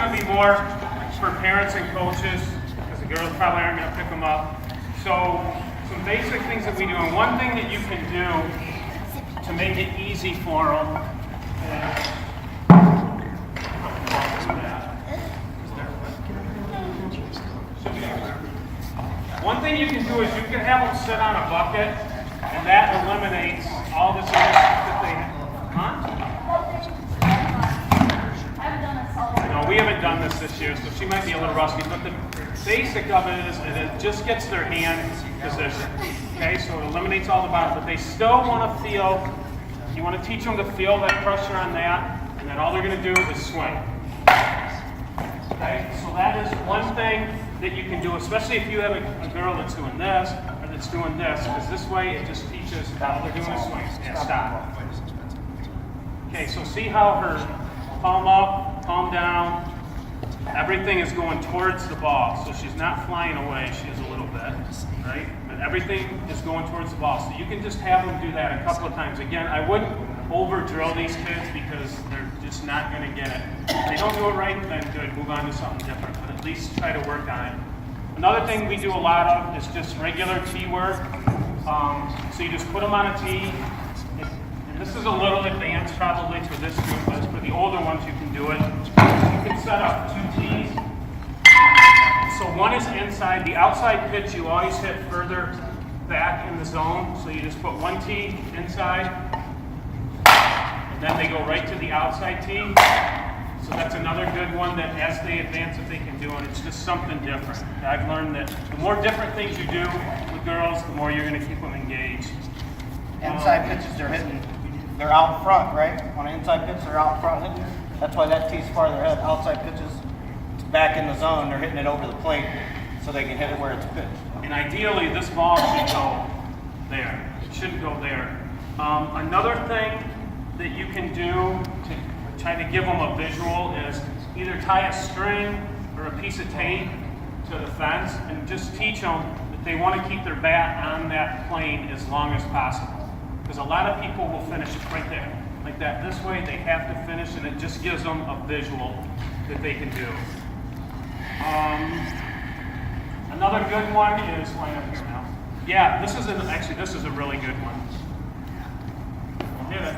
going to be more for parents and coaches, because the girls probably aren't going to pick them up. So some basic things that we do, and one thing that you can do to make it easy for them is one thing you can do is you can have them sit on a bucket, and that eliminates all this other stuff that they have. No, we haven't done this year, so she might be a little rusty, but the basic of it is that it just gets their hand position. Okay, so it eliminates all the bottom, but they still want to feel, you want to teach them to feel that pressure on that, and then all they're going to do is swing. Okay, so that is one thing that you can do, especially if you have a girl that's doing this, or that's doing this, because this way it just teaches how they're doing a swing. Yeah, stop. Okay, so see how her palm up, palm down, everything is going towards the ball. So she's not flying away, she is a little bit, right? But everything is going towards the ball. So you can just have them do that a couple of times. Again, I wouldn't over drill these kids because they're just not going to get it. If they don't do it right, then good, move on to something different, but at least try to work on it. Another thing we do a lot of is just regular tee work. So you just put them on a tee. And this is a little advanced probably for this group, but for the older ones you can do it. You can set up 2 tees. So one is inside. The outside pitch you always hit further back in the zone. So you just put 1 tee inside, and then they go right to the outside tee. So that's another good one that as they advance that they can do, and it's just something different. I've learned that the more different things you do with girls, the more you're going to keep them engaged. Inside pitches they're hitting, they're out front, right? On an inside pitch, they're out front hitting. That's why that tee's farther ahead. Outside pitches, it's back in the zone, they're hitting it over the plate so they can hit it where it's pitched. And ideally, this ball should go there. It shouldn't go there. Another thing that you can do to try to give them a visual is either tie a string or a piece of tape to the fence and just teach them that they want to keep their bat on that plane as long as possible. Because a lot of people will finish right there, like that. This way they have to finish, and it just gives them a visual that they can do. Another good one is line up here now. Yeah, this is a really good one. Hit it.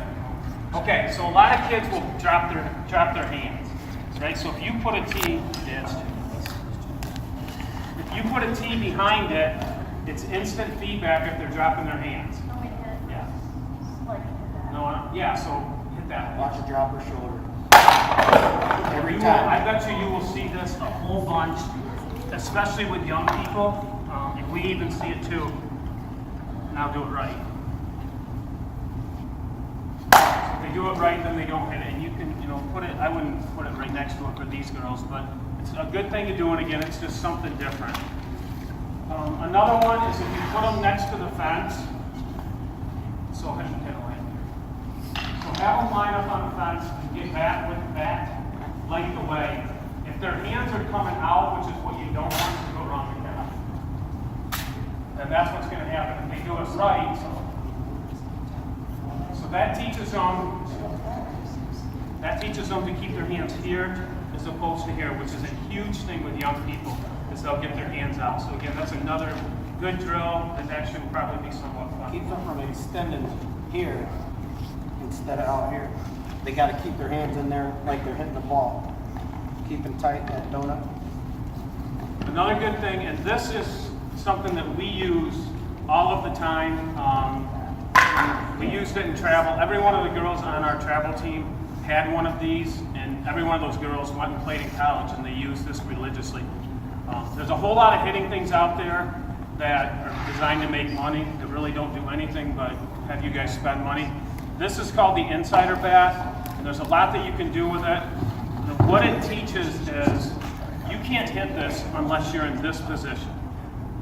Okay, so a lot of kids will drop their hands, right? So if you put a tee, behind it, it's instant feedback if they're dropping their hands. Yeah. Yeah. So hit that. Watch it drop her shoulder. Every time. I bet you will see this a whole bunch, especially with young people. And we even see it too. Now do it right. If they do it right, then they don't hit it. And you can, put it. I wouldn't put it right next to it for these girls, but it's a good thing to do. And again, it's just something different. Another one is if you put them next to the fence. So have them line up on the fence and get back with that length away. If their hands are coming out, which is what you don't want to go wrong with that, then that's what's going to happen if they do it right. So that teaches them to keep their hands here as opposed to here, which is a huge thing with young people, is they'll get their hands out. So again, that's another good drill that actually will probably be somewhat fun. Keep them from extending here instead of out here. They got to keep their hands in there like they're hitting the ball. Keep them tight, that donut. Another good thing, and this is something that we use all of the time. We used it in travel. Every one of the girls on our travel team had one of these, and every one of those girls went and played in college, and they used this religiously. There's a whole lot of hitting things out there that are designed to make money that really don't do anything but have you guys spend money. This is called the Insider Bat, and there's a lot that you can do with it. And what it teaches is you can't hit this unless you're in this position,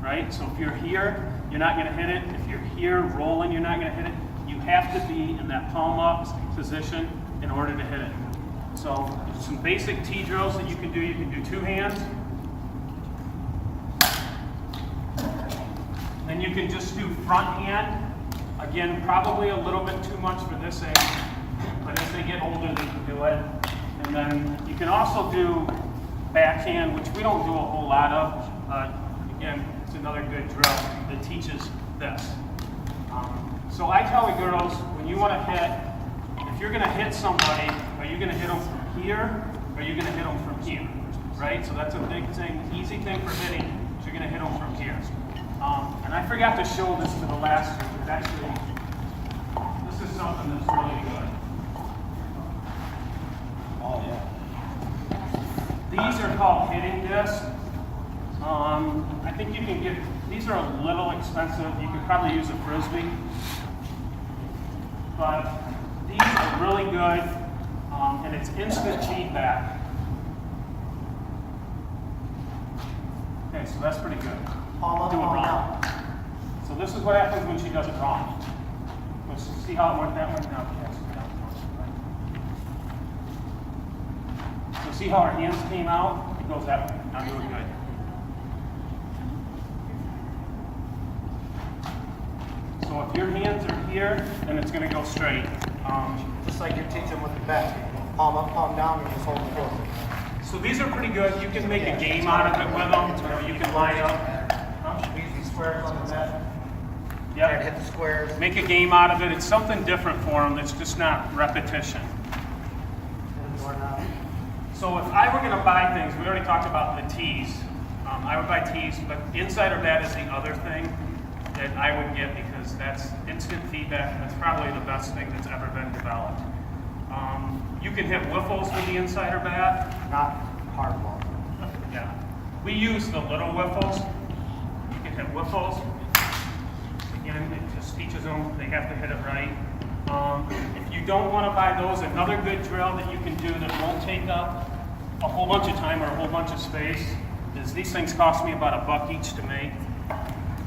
right? So if you're here, you're not going to hit it. If you're here rolling, you're not going to hit it. You have to be in that palm up position in order to hit it. So there's some basic tee drills that you can do. You can do 2 hands. Then you can just do front hand. Again, probably a little bit too much for this age, but as they get older, they can do it. And then you can also do backhand, which we don't do a whole lot of. Again, it's another good drill that teaches this. So I tell the girls, when you want to hit, if you're going to hit somebody, are you going to hit them from here, or are you going to hit them from here? Right? So that's a big thing, easy thing for hitting, is you're going to hit them from here. And I forgot to show this to the last two, but actually, this is something that's really good. Oh, yeah. These are called hitting discs. I think you can get, these are a little expensive. You could probably use a Frisbee. But these are really good, and it's instant feedback. Okay, so that's pretty good. Palm up, Do it palm wrong. down. So this is what happens when she does it wrong. Let's see how it went that way now. So see how our hands came out? It goes that way. Now do it good. So if your hands are here, then it's going to go straight. Just like you're teaching with the bat. Palm up, palm down, and just hold it close. So these are pretty good. You can make a game out of it with them, or you can line up. Use these squares on the bat. Yep. Hit the squares. Make a game out of it. It's something different for them. It's just not repetition. Hit the door knob. So if I were going to buy things, we already talked about the tees. I would buy tees, but inside of that is the other thing that I would get because that's instant feedback. That's probably the best thing that's ever been developed. You can hit wiffles with the insider bat. Not hard ball. Yeah. We use the little wiffles. You can hit wiffles. Again, it just teaches them they have to hit it right. If you don't want to buy those, another good drill that you can do that won't take up a whole bunch of time or a whole bunch of space is these things cost me about $1 each to make.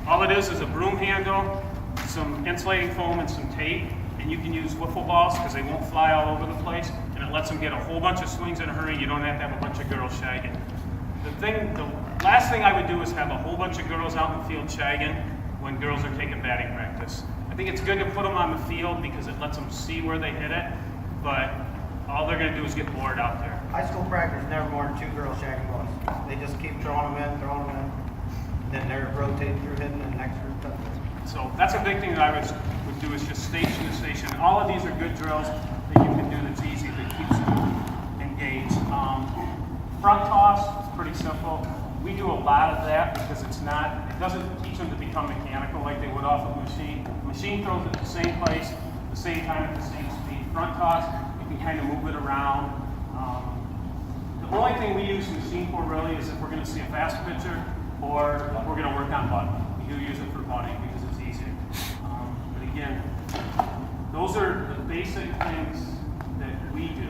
All it is a broom handle, some insulating foam, and some tape. And you can use wiffle balls because they won't fly all over the place. And it lets them get a whole bunch of swings in a hurry. You don't have to have a bunch of girls shagging. The last thing I would do is have a whole bunch of girls out in the field shagging when girls are taking batting practice. I think it's good to put them on the field because it lets them see where they hit it. But all they're going to do is get bored out there. High school practice is never more than 2 girls shagging balls. They just keep throwing them in. Then they're rotating through hitting and next group touches. So that's a big thing that I would do is just station to station. All of these are good drills that you can do that's easy, that keeps you engaged. Front toss is pretty simple. We do a lot of that because it doesn't teach them to become mechanical like they would off of a machine. The machine throws it at the same place, the same time, at the same speed. Front toss, you can kind of move it around. The only thing we use the machine for really is if we're going to see a fast pitcher or if we're going to work on butting. We do use it for butting because it's easier. But again, those are the basic things that we do.